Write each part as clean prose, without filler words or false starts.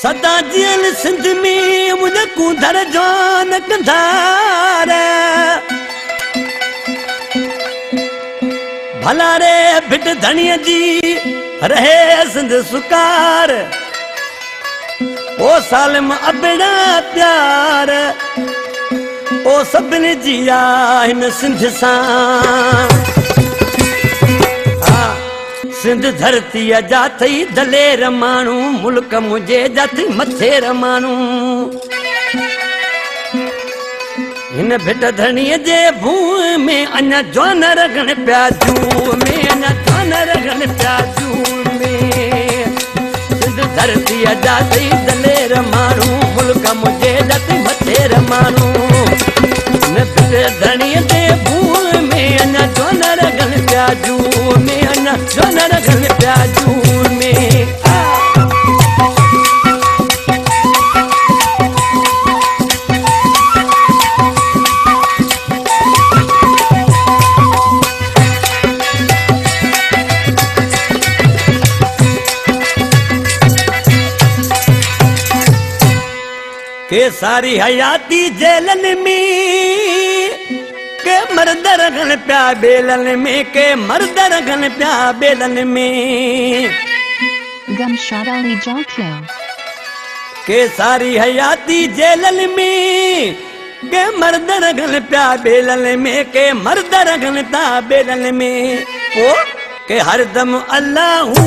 सदा जियल सिंध में मुझे कूंदर जान कंधार भला रे बिट धनिया जी रहे सिंध सुकार ओ सालिम अबड़ा प्यार ओ सभिनी जी हिन सिंध सां सिंध धरती जा थई दलेर माण्हू मुल्क मुझे जा थई मथेर माण्हू हिन भिट धणीअ जे भूअ में अञा जवान रगण पिया जूअ में अञा जवान रगण पिया जूअ में सिंध धरती जा थई दलेर माण्हू मुल्क मुझे जा थई मथेर माण्हू हिन भिट धणीअ जे भूअ में अञा जवान रगण पिया जूअ में अञा जवान रगण पिया जूअ में के सारी हयाती जेलन में के मर्द रगन प्या बेलन में के मर्द रगन प्या बेलन में गमशाद अली जाकिया के सारी हयाती जेलन में के मर्द रगन प्या बेलन में के मर्द रगन ता बेलन में ओ के हरदम अल्लाह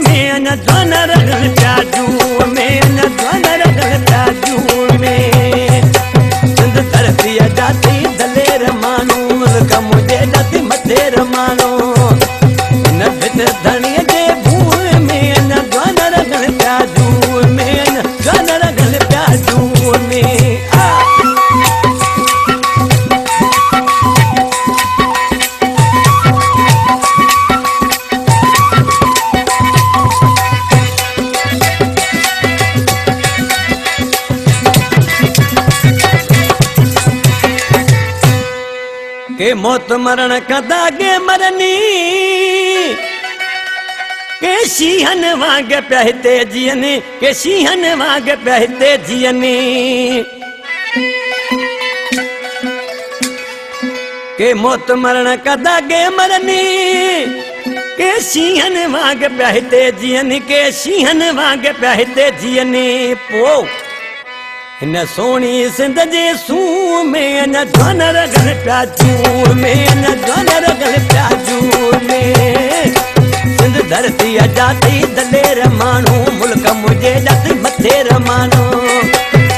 में न जवान रगन प्या जूअ में न जवान रगन प्या जूअ में सिंध धरती जा थई दलेर माण्हू मुल्क मुझे जा थई मथेर माण्हू हिन भिट धणीअ जे भूअ में न जवान रगन प्या जूअ में न जवान रगन प्या जूअ में के मौत मरण कदा के मरनी के शीहन वाग पहते जियने के शीहन वाग पहते जियने के मौत मरण कदा के मरनी के शीहन वाग पहते जियने के शीहन वाग पहते जियने पो हिन सोणी सिंध जे सूह में न जवान रगन पिया जूअ में न जवान रगन पिया जूअ में सिंध धरती जा थई दलेर माण्हू मुल्क मुझे जा थई मथेर माण्हू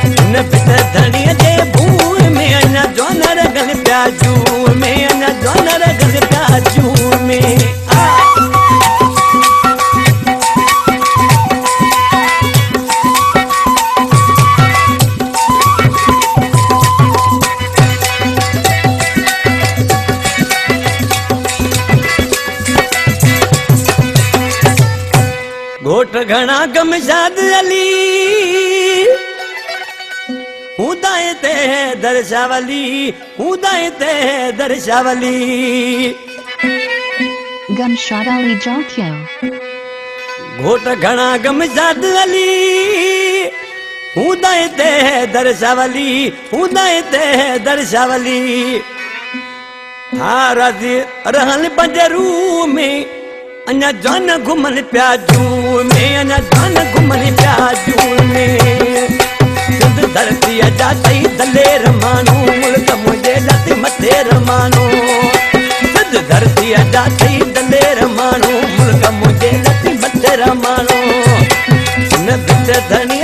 हिन भिट धणीअ जे भूअ में न जवान रगन पिया जूअ में न जवान रगन पिया जूअ में घोट घना गमशाद अली हुदाए ते दर्शावली हुदाए ते दर्शावली गमशाद अली जाकिया घोट घना गमशाद अली हुदाए ते दर्शावली हुदाए ते दर्शावली हाराजी रहन पंजरू में अञा जवान घुमन पिया जूअ में अञा जवान घुमन पिया जूअ में सिंध धरती जा थई दलेर माण्हू मुल्क मुझे जा थई मथेर माण्हू सिंध धरती जा थई दलेर माण्हू मुल्क मुझे जा थई मथेर माण्हू हिन भिट धणी